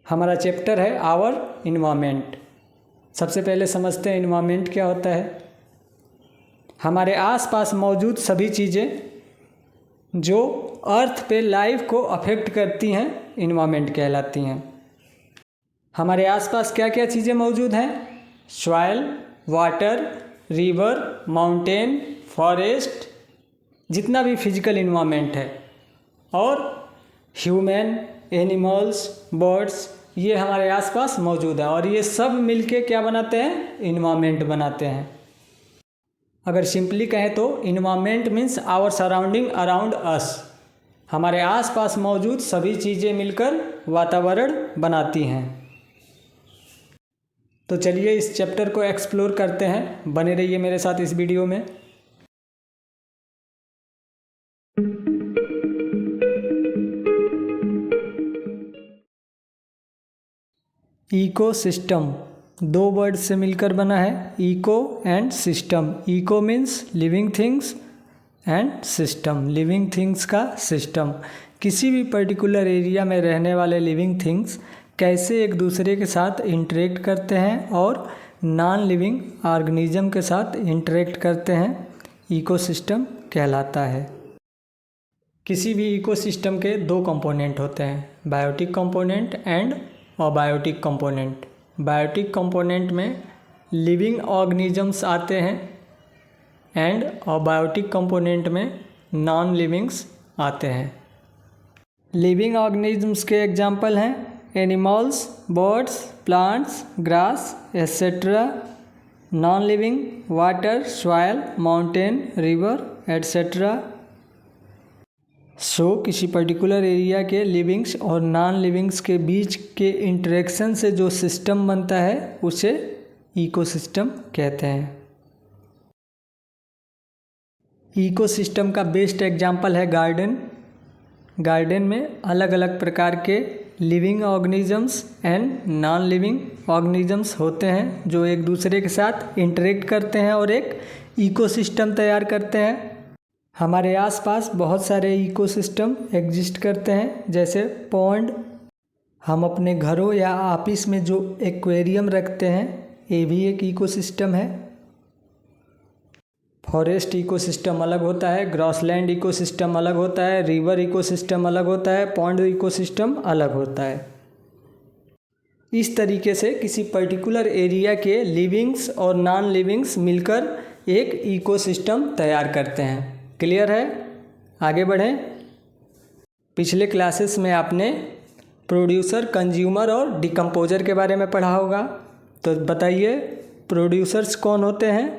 हमारा चैप्टर है our environment. सबसे पहले समझते हैं इन्वायरमेंट क्या होता है। हमारे आसपास मौजूद सभी चीज़ें जो अर्थ पे लाइफ को अफेक्ट करती हैं इन्वायरमेंट कहलाती हैं। हमारे आसपास क्या क्या चीज़ें मौजूद हैं? Soil, water, river, mountain, forest, जितना भी फिजिकल इन्वायरमेंट है, और ह्यूमन, एनिमल्स, बर्ड्स, ये हमारे आसपास मौजूद है और ये सब मिलके क्या बनाते हैं? इन्वायरमेंट बनाते हैं। अगर सिंपली कहें तो environment means our surrounding around us. हमारे आसपास मौजूद सभी चीज़ें मिलकर वातावरण बनाती हैं। तो चलिए इस चैप्टर को एक्सप्लोर करते हैं। बने रहिए मेरे साथ इस वीडियो में। इकोसिस्टम दो वर्ड से मिलकर बना है, eco and system. Eco means living things and system, living things का सिस्टम। किसी भी पर्टिकुलर एरिया में रहने वाले लिविंग थिंग्स कैसे एक दूसरे के साथ इंटरेक्ट करते हैं और नॉन लिविंग ऑर्गेनिज्म के साथ इंटरेक्ट करते हैं, इकोसिस्टम कहलाता है। किसी भी इकोसिस्टम के दो कंपोनेंट होते हैं, biotic component and abiotic component. Biotic component में लिविंग ऑर्गेनिजम्स आते हैं एंड अबायोटिक कंपोनेंट में नॉन लिविंग्स आते हैं। लिविंग ऑर्गेनिजम्स के एग्जांपल हैं animals, birds, plants, grass etcetera. Non living water, soil, mountain, river etcetera. किसी पर्टिकुलर एरिया के लिविंग्स और नॉन लिविंग्स के बीच के इंटरेक्शन से जो सिस्टम बनता है उसे इकोसिस्टम कहते हैं। इकोसिस्टम का बेस्ट एग्जांपल है गार्डन। गार्डन में अलग अलग प्रकार के living organisms and non living organisms होते हैं जो एक दूसरे के साथ इंटरेक्ट करते हैं और एक इकोसिस्टम तैयार करते हैं। हमारे आसपास बहुत सारे इकोसिस्टम एग्जिस्ट करते हैं, जैसे पॉन्ड। हम अपने घरों या ऑफिस में जो एक्वेरियम रखते हैं ये भी एक इकोसिस्टम है। फॉरेस्ट इकोसिस्टम अलग होता है, ग्रासलैंड इकोसिस्टम अलग होता है, रिवर इकोसिस्टम अलग होता है, पॉन्ड इकोसिस्टम अलग होता है। इस तरीके से किसी पर्टिकुलर एरिया के लिविंग्स और नॉन लिविंग्स मिलकर एक इकोसिस्टम तैयार करते हैं। क्लियर है? आगे बढ़ें। पिछले क्लासेस में आपने प्रोड्यूसर, कंज्यूमर और डिकम्पोजर के बारे में पढ़ा होगा, तो बताइए प्रोड्यूसर्स कौन होते हैं?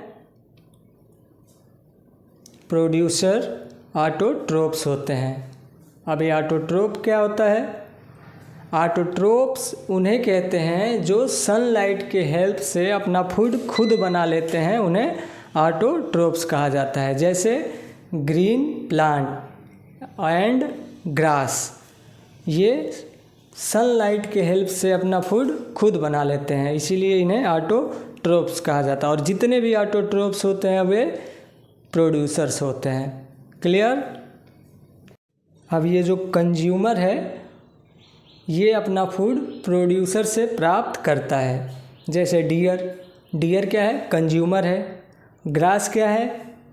प्रोड्यूसर ऑटोट्रोप्स होते हैं। अब ये ऑटोट्रोप क्या होता है? ऑटोट्रोप्स उन्हें कहते हैं जो सनलाइट के हेल्प से अपना फूड खुद बना लेते हैं, उन्हें ऑटोट्रोप्स कहा जाता है। जैसे ग्रीन प्लांट एंड ग्रास, ये सनलाइट के हेल्प से अपना फूड खुद बना लेते हैं, इसीलिए इन्हें ऑटोट्रोप्स कहा जाता है। और जितने भी ऑटोट्रोप्स होते हैं वे प्रोड्यूसर्स होते हैं। क्लियर? अब ये जो कंज्यूमर है ये अपना फूड प्रोड्यूसर से प्राप्त करता है। जैसे डियर, डियर क्या है? कंज्यूमर है। ग्रास क्या है?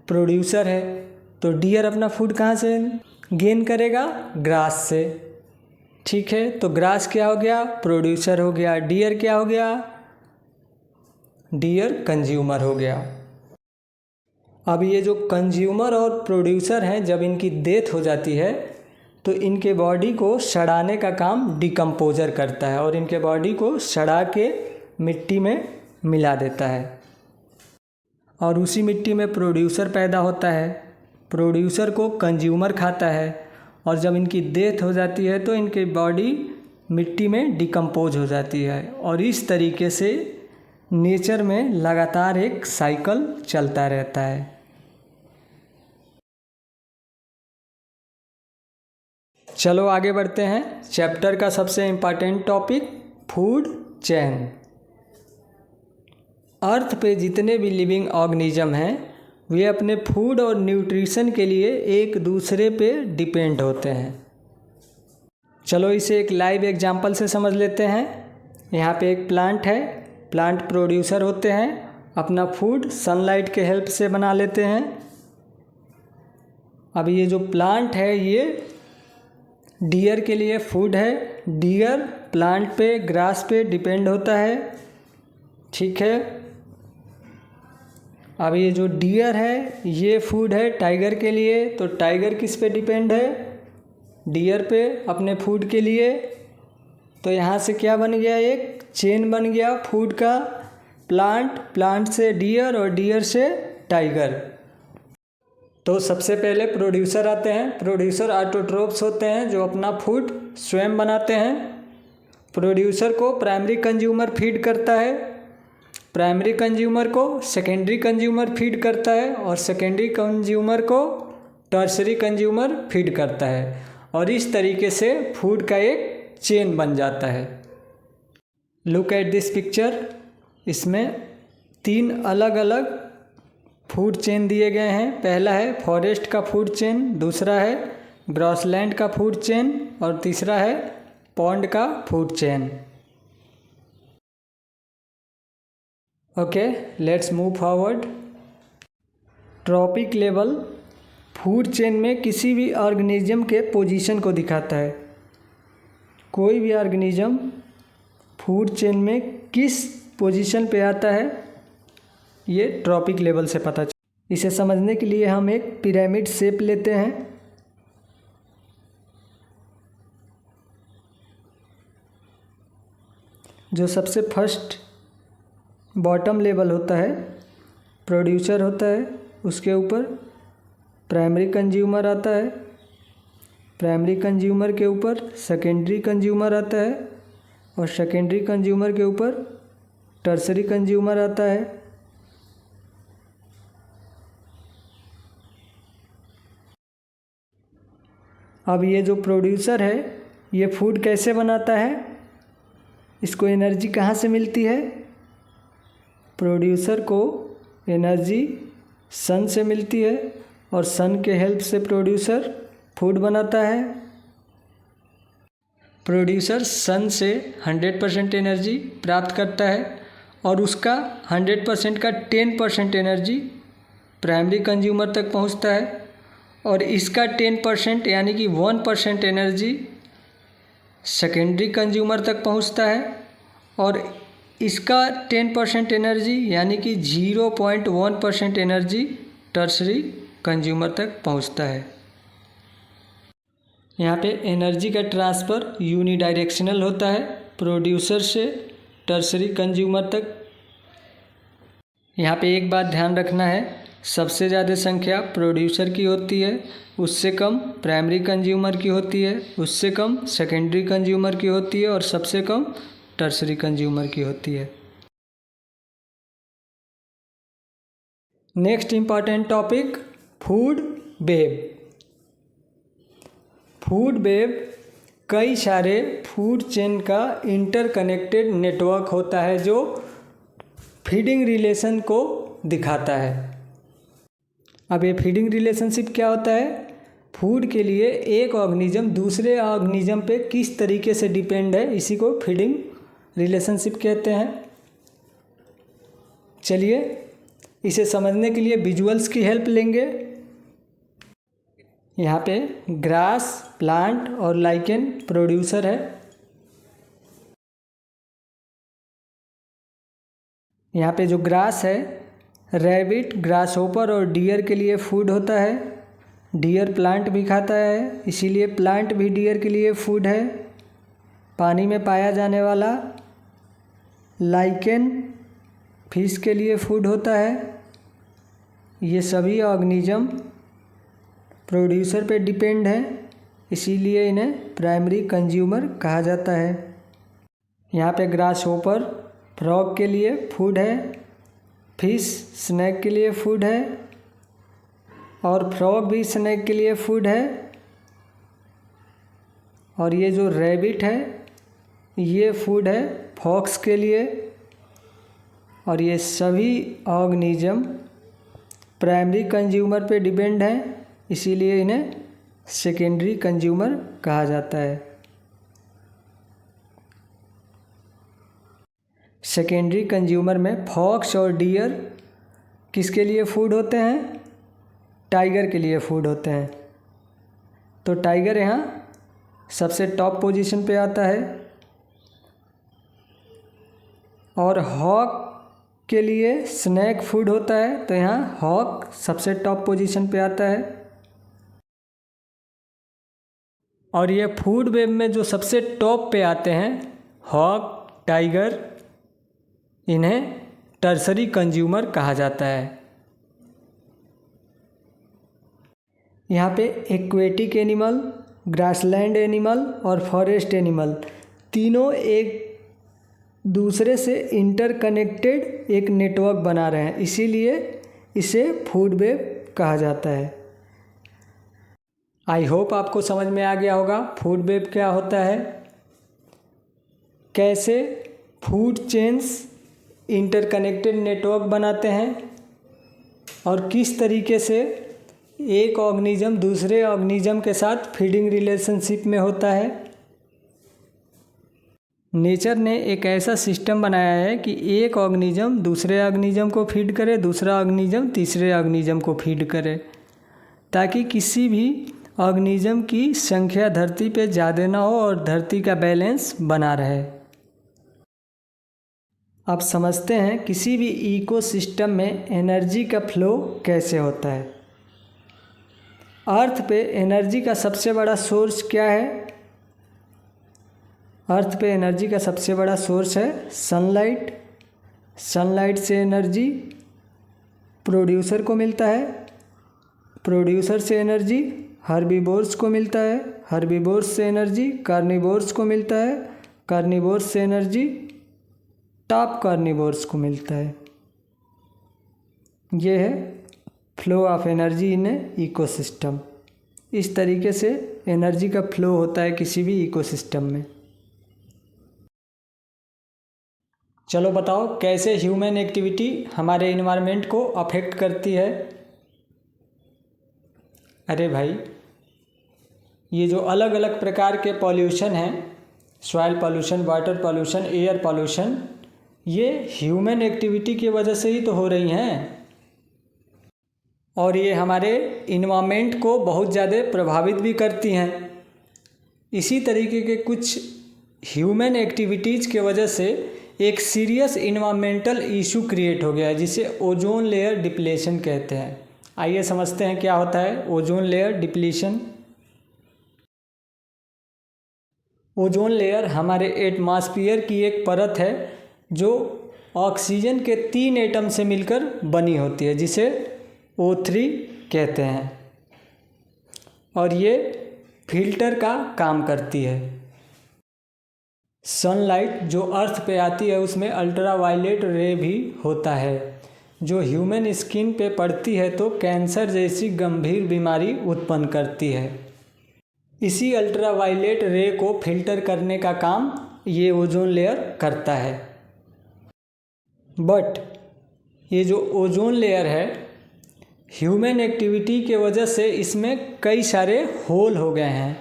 प्रोड्यूसर है। तो डियर अपना फूड कहाँ से गेन करेगा? ग्रास से। ठीक है, तो ग्रास क्या हो गया? प्रोड्यूसर हो गया। डियर क्या हो गया? डियर कंज्यूमर हो गया। अब ये जो कंज्यूमर और प्रोड्यूसर हैं, जब इनकी डेथ हो जाती है तो इनके बॉडी को सड़ाने का काम डिकम्पोजर करता है और इनके बॉडी को सड़ा के मिट्टी में मिला देता है और उसी मिट्टी में प्रोड्यूसर पैदा होता है। प्रोड्यूसर को कंज्यूमर खाता है और जब इनकी डेथ हो जाती है तो इनकी बॉडी मिट्टी में डिकम्पोज हो जाती है और इस तरीके से नेचर में लगातार एक साइकिल चलता रहता है। चलो आगे बढ़ते हैं। चैप्टर का सबसे इम्पॉर्टेंट टॉपिक फूड चेन। अर्थ पे जितने भी लिविंग ऑर्गेनिज्म हैं वे अपने फूड और न्यूट्रिशन के लिए एक दूसरे पे डिपेंड होते हैं। चलो इसे एक लाइव एग्जांपल से समझ लेते हैं। यहाँ पे एक प्लांट है, प्लांट प्रोड्यूसर होते हैं, अपना फूड सनलाइट के हेल्प से बना लेते हैं। अब ये जो प्लांट है ये डियर के लिए फूड है। डियर प्लांट पे, ग्रास पे डिपेंड होता है, ठीक है। अब ये जो डियर है ये फूड है टाइगर के लिए, तो टाइगर किस पे डिपेंड है? डियर पे अपने फूड के लिए। तो यहाँ से क्या बन गया? एक चेन बन गया फूड का। प्लांट से डियर और डियर से टाइगर। तो सबसे पहले प्रोड्यूसर आते हैं। प्रोड्यूसर ऑटोट्रोफ्स होते हैं जो अपना फूड स्वयं बनाते हैं। प्रोड्यूसर को प्राइमरी कंज्यूमर फीड करता है, प्राइमरी कंज्यूमर को सेकेंडरी कंज्यूमर फीड करता है और सेकेंडरी कंज्यूमर को टर्शरी कंज्यूमर फीड करता है। और इस तरीके से फूड का एक चेन बन जाता है। Look at this picture. इसमें 3 अलग अलग फूड चेन दिए गए हैं। पहला है फॉरेस्ट का फूड चेन, दूसरा है ग्रासलैंड का फूड चेन और तीसरा है पॉन्ड का food chain. Okay, let's move forward. Trophic level food chain में किसी भी ऑर्गेनिज्म के पोजीशन को दिखाता है। कोई भी ऑर्गेनिज्म फूड चेन में किस पोजीशन पे आता है ये ट्रॉपिक लेवल से पता चलता है। इसे समझने के लिए हम एक पिरामिड शेप लेते हैं। जो सबसे फर्स्ट बॉटम लेवल होता है, प्रोड्यूसर होता है, उसके ऊपर प्राइमरी कंज्यूमर आता है, प्राइमरी कंज्यूमर के ऊपर सेकेंडरी कंज्यूमर आता है और सेकेंडरी कंज्यूमर के ऊपर टर्सरी कंज्यूमर आता है। अब ये जो प्रोड्यूसर है ये फूड कैसे बनाता है, इसको एनर्जी कहाँ से मिलती है? प्रोड्यूसर को एनर्जी सन से मिलती है और सन के हेल्प से प्रोड्यूसर फूड बनाता है। प्रोड्यूसर सन से 100% एनर्जी प्राप्त करता है और उसका 100% का 10% एनर्जी प्राइमरी कंज्यूमर तक पहुंचता है और इसका 10% यानी कि 1% एनर्जी सेकेंडरी कंज्यूमर तक पहुंचता है और इसका 10% एनर्जी यानी कि 0.1% एनर्जी टर्शरी कंज्यूमर तक पहुंचता है। यहाँ पे एनर्जी का ट्रांसफ़र यूनिडायरेक्शनल होता है, प्रोड्यूसर से टर्शरी कंज्यूमर तक। यहाँ पे एक बात ध्यान रखना है, सबसे ज़्यादा संख्या प्रोड्यूसर की होती है, उससे कम प्राइमरी कंज्यूमर की होती है, उससे कम सेकेंडरी कंज्यूमर की होती है और सबसे कम टर्शरी कंज्यूमर की होती है। Next important topic, food web. Food web कई सारे फूड चेन का इंटरकनेक्टेड नेटवर्क होता है जो फीडिंग रिलेशन को दिखाता है। अब ये फीडिंग रिलेशनशिप क्या होता है? फूड के लिए एक ऑर्गेनिज्म दूसरे ऑर्गेनिज्म पे किस तरीके से डिपेंड है, इसी को फीडिंग रिलेशनशिप कहते हैं। चलिए इसे समझने के लिए विजुअल्स की हेल्प लेंगे। यहाँ पे ग्रास, प्लांट और लाइकेन प्रोड्यूसर है। यहाँ पे जो ग्रास है, रैबिट, ग्रास होपर और डियर के लिए फूड होता है। डियर प्लांट भी खाता है, इसीलिए प्लांट भी डियर के लिए फूड है। पानी में पाया जाने वाला लाइकेन फिश के लिए फूड होता है। ये सभी ऑर्गेनिज्म प्रोड्यूसर पे डिपेंड है, इसीलिए इन्हें प्राइमरी कंज्यूमर कहा जाता है। यहाँ पे ग्रास होपर फ्रॉग के लिए फूड है, फिश स्नैक के लिए फूड है और फ्रॉग भी स्नैक के लिए फूड है। और ये जो रैबिट है ये फूड है फॉक्स के लिए। और ये सभी ऑर्गेनिज्म प्राइमरी कंज्यूमर पे डिपेंड हैं, इसीलिए इन्हें सेकेंडरी कंज्यूमर कहा जाता है। सेकेंडरी कंज्यूमर में फॉक्स और डियर किसके लिए फूड होते हैं? टाइगर के लिए फूड होते हैं। तो टाइगर यहाँ सबसे टॉप पोजीशन पे आता है। और हॉक के लिए स्नैक फूड होता है, तो यहाँ हॉक सबसे टॉप पोजीशन पे आता है। और ये फूड वेब में जो सबसे टॉप पे आते हैं, हॉक, टाइगर, इन्हें टर्सरी कंज्यूमर कहा जाता है। यहाँ पे एक्वेटिक एनिमल, ग्रासलैंड एनिमल और फॉरेस्ट एनिमल तीनों एक दूसरे से इंटरकनेक्टेड एक नेटवर्क बना रहे हैं, इसीलिए इसे फूड वेब कहा जाता है। आई होप आपको समझ में आ गया होगा फूड वेब क्या होता है, कैसे फूड चेन्स इंटरकनेक्टेड नेटवर्क बनाते हैं और किस तरीके से एक ऑर्गेनिज्म दूसरे ऑर्गेनिज्म के साथ फीडिंग रिलेशनशिप में होता है। नेचर ने एक ऐसा सिस्टम बनाया है कि एक ऑर्गेनिज्म दूसरे ऑर्गेनिज्म को फीड करे, दूसरा ऑर्गेनिज्म तीसरे ऑर्गेनिज्म को फीड करे, ताकि किसी भी ऑर्गेनिज्म की संख्या धरती पे ज़्यादा ना हो और धरती का बैलेंस बना रहे। अब समझते हैं किसी भी इकोसिस्टम में एनर्जी का फ्लो कैसे होता है। अर्थ पे एनर्जी का सबसे बड़ा सोर्स क्या है? अर्थ पे एनर्जी का सबसे बड़ा सोर्स है सनलाइट। सनलाइट से एनर्जी प्रोड्यूसर को मिलता है, प्रोड्यूसर से एनर्जी हर्बीवोर्स को मिलता है, हर्बीवोर्स से एनर्जी कार्निवोर्स को मिलता है, कार्निवोर्स से एनर्जी टॉप कार्निवोर्स को मिलता है। ये है flow of energy in ecosystem. इस तरीके से एनर्जी का फ्लो होता है किसी भी इकोसिस्टम में। चलो बताओ कैसे ह्यूमन एक्टिविटी हमारे इन्वायरमेंट को अफेक्ट करती है। अरे भाई, ये जो अलग अलग प्रकार के पॉल्यूशन हैं, soil pollution, water pollution, air pollution, ये ह्यूमन एक्टिविटी की वजह से ही तो हो रही हैं और ये हमारे इन्वायरमेंट को बहुत ज़्यादा प्रभावित भी करती हैं। इसी तरीके के कुछ ह्यूमन एक्टिविटीज़ के वजह से एक सीरियस इन्वायरमेंटल इशू क्रिएट हो गया है, जिसे ओजोन लेयर डिप्लेशन कहते हैं। आइए समझते हैं क्या होता है ozone layer depletion. Ozone layer हमारे एटमॉस्फेयर की एक परत है जो ऑक्सीजन के 3 एटम से मिलकर बनी होती है, जिसे O3 कहते हैं, और ये फिल्टर का काम करती है। सनलाइट जो अर्थ पे आती है उसमें अल्ट्रावायलेट रे भी होता है, जो ह्यूमन स्किन पे पड़ती है तो कैंसर जैसी गंभीर बीमारी उत्पन्न करती है। इसी अल्ट्रावायलेट रे को फिल्टर करने का काम ये ओजोन लेयर करता है। बट ये जो ओजोन लेयर है, ह्यूमन एक्टिविटी के वजह से इसमें कई सारे होल हो गए हैं,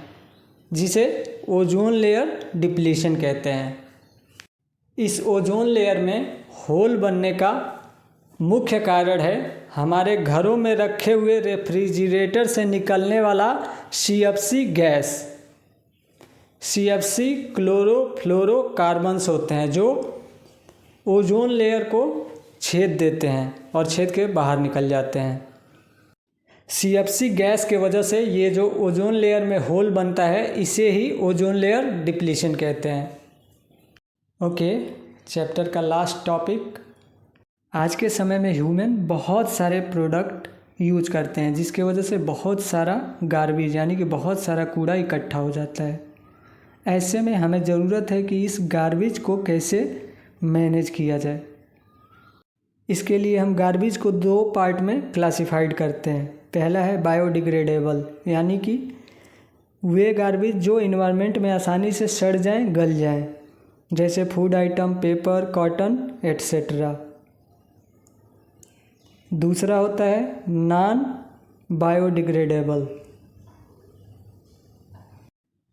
जिसे ओजोन लेयर डिप्लीशन कहते हैं। इस ओजोन लेयर में होल बनने का मुख्य कारण है हमारे घरों में रखे हुए रेफ्रिजरेटर से निकलने वाला CFC गैस। CFC क्लोरोफ्लोरोकार्बन्स होते हैं जो ओजोन लेयर को छेद देते हैं और छेद के बाहर निकल जाते हैं। CFC गैस के वजह से ये जो ओजोन लेयर में होल बनता है, इसे ही ओजोन लेयर डिप्लीशन कहते हैं। ओके, चैप्टर का लास्ट टॉपिक। आज के समय में ह्यूमन बहुत सारे प्रोडक्ट यूज करते हैं, जिसके वजह से बहुत सारा गार्बेज यानी कि बहुत सारा कूड़ा इकट्ठा हो जाता है। ऐसे में हमें ज़रूरत है कि इस गार्बेज को कैसे मैनेज किया जाए। इसके लिए हम गार्बेज को 2 पार्ट में क्लासिफाइड करते हैं। पहला है बायोडिग्रेडेबल, यानी कि वे गार्बेज जो इन्वायरमेंट में आसानी से सड़ जाएं, गल जाएं, जैसे food item, paper, cotton etcetera. दूसरा होता है नॉन बायोडिग्रेडेबल,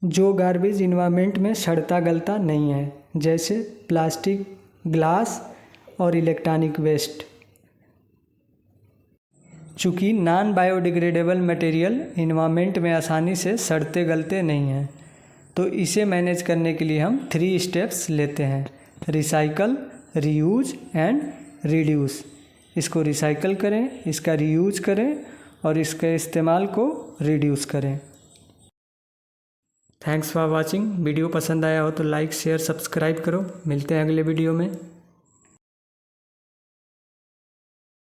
जो गार्बेज इन्वायरमेंट में सड़ता गलता नहीं है, जैसे प्लास्टिक, ग्लास और इलेक्ट्रॉनिक वेस्ट। चूँकि नॉन बायोडिग्रेडेबल मटेरियल इन्वायरमेंट में आसानी से सड़ते गलते नहीं हैं, तो इसे मैनेज करने के लिए हम 3 स्टेप्स लेते हैं: रिसाइकल, रीयूज एंड रिड्यूस। इसको रिसाइकल करें, इसका रीयूज करें और इसके इस्तेमाल को रिड्यूस करें। Thanks for watching. वीडियो पसंद आया हो तो लाइक शेयर सब्सक्राइब करो। मिलते हैं अगले वीडियो में।